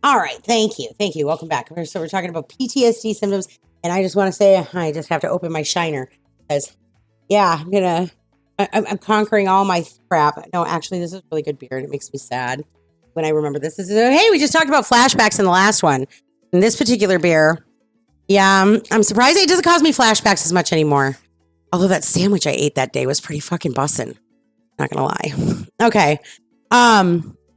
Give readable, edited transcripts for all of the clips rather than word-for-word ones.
All right. Thank you. Thank you. Welcome back. So we're talking about PTSD symptoms. And I just want to say, I just have to open my shiner because, yeah, I'm conquering all my crap. No, actually, this is really good beer and it makes me sad when I remember this. Hey, we just talked about flashbacks in the last one. In this particular beer, yeah, I'm surprised it doesn't cause me flashbacks as much anymore. Although that sandwich I ate that day was pretty fucking bussin'. Not gonna lie. Okay.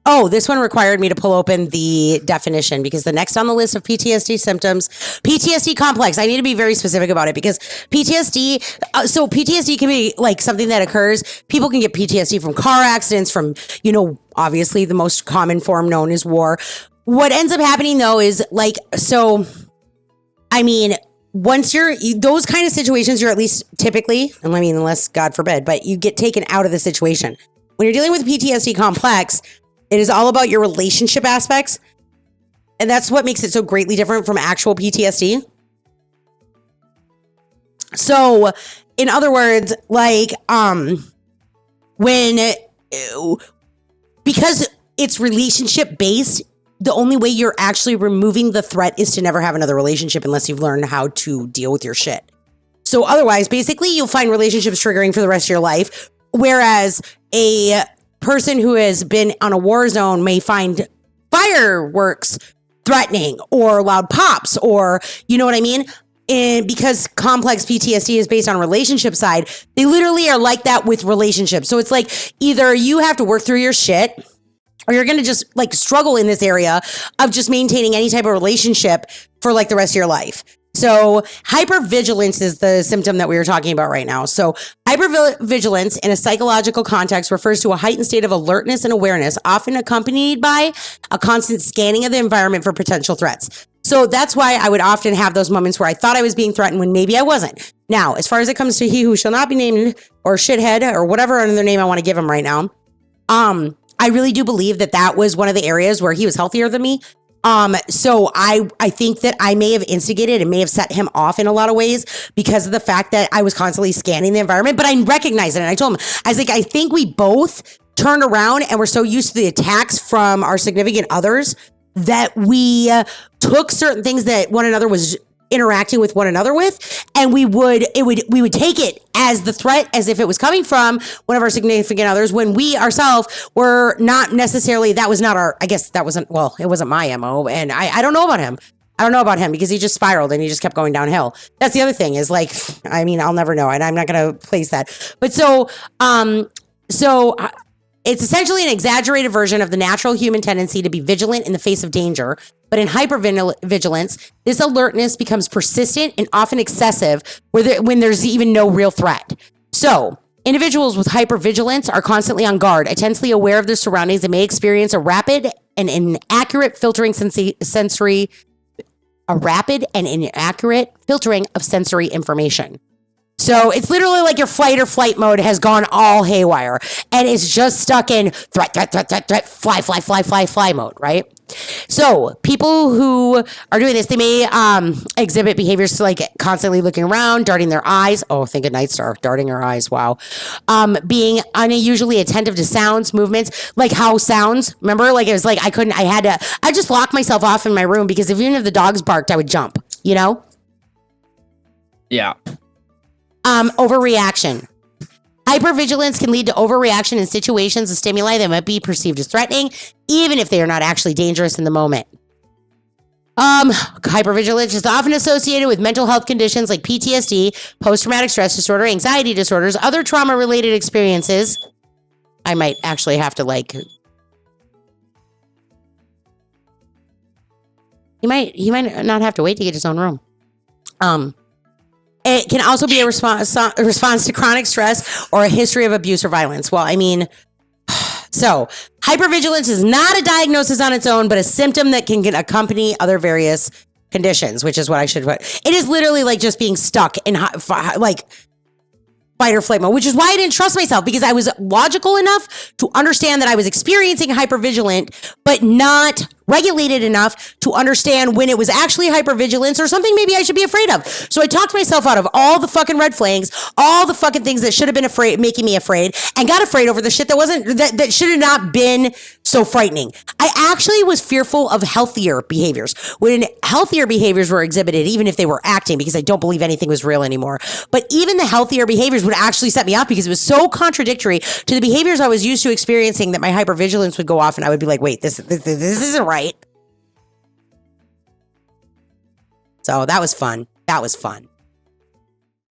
Oh, this one required me to pull open the definition because the next on the list of PTSD symptoms, PTSD complex. I need to be very specific about it because PTSD, so PTSD can be like something that occurs. People can get PTSD from car accidents, from, obviously the most common form known as war. What ends up happening though is once those kind of situations, you're at least typically, unless God forbid, but you get taken out of the situation. When you're dealing with PTSD complex, it is all about your relationship aspects. And that's what makes it so greatly different from actual PTSD. So, in other words, because it's relationship based, the only way you're actually removing the threat is to never have another relationship unless you've learned how to deal with your shit. So otherwise, basically, you'll find relationships triggering for the rest of your life. Whereas a person who has been on a war zone may find fireworks threatening or loud pops, or you know what I mean? And because complex PTSD is based on relationship side, they literally are like that with relationships. So it's like either you have to work through your shit or you're going to just struggle in this area of just maintaining any type of relationship for the rest of your life. So hypervigilance is the symptom that we were talking about right now. So hypervigilance in a psychological context refers to a heightened state of alertness and awareness, often accompanied by a constant scanning of the environment for potential threats. So that's why I would often have those moments where I thought I was being threatened when maybe I wasn't. Now, as far as it comes to he who shall not be named, or shithead, or whatever other name I want to give him right now, I really do believe that was one of the areas where he was healthier than me. So I think that I may have instigated and may have set him off in a lot of ways because of the fact that I was constantly scanning the environment, but I recognized it. And I told him, I was like, I think we both turned around and we're so used to the attacks from our significant others that we took certain things that one another was interacting with one another with, and we would take it as the threat, as if it was coming from one of our significant others, when we ourselves were not necessarily, it wasn't my MO, and I don't know about him. I don't know about him because he just spiraled and he just kept going downhill. That's the other thing is I'll never know, and I'm not going to place that. But it's essentially an exaggerated version of the natural human tendency to be vigilant in the face of danger. But in hypervigilance, this alertness becomes persistent and often excessive when there's even no real threat. So individuals with hypervigilance are constantly on guard, intensely aware of their surroundings, and may experience a rapid and inaccurate filtering of sensory information. So it's literally like your fight or flight mode has gone all haywire and it's just stuck in threat, fly mode, right? So people who are doing this, they may exhibit behaviors like constantly looking around, darting their eyes. Oh, think of Night Star, darting her eyes. Wow. Being unusually attentive to sounds, movements, like how sounds, remember? Like it was like I just locked myself off in my room because even if the dogs barked, I would jump, Yeah. Overreaction. Hypervigilance can lead to overreaction in situations of stimuli that might be perceived as threatening, even if they are not actually dangerous in the moment. Hypervigilance is often associated with mental health conditions like PTSD, post-traumatic stress disorder, anxiety disorders, other trauma-related experiences. I might actually have to he might not have to wait to get his own room. It can also be a response to chronic stress or a history of abuse or violence. Well, so hypervigilance is not a diagnosis on its own, but a symptom that can accompany other various conditions, which is what I should put. It is literally like just being stuck in fight or flight mode, which is why I didn't trust myself, because I was logical enough to understand that I was experiencing hypervigilant, but not regulated enough to understand when it was actually hypervigilance or something maybe I should be afraid of. So I talked myself out of all the fucking red flags, all the fucking things that should have been afraid, making me afraid, and got afraid over the shit that should have not been so frightening. I actually was fearful of healthier behaviors. When healthier behaviors were exhibited, even if they were acting, because I don't believe anything was real anymore. But even the healthier behaviors would actually set me off because it was so contradictory to the behaviors I was used to experiencing that my hypervigilance would go off and I would be like, wait, this isn't right. So that was fun. That was fun.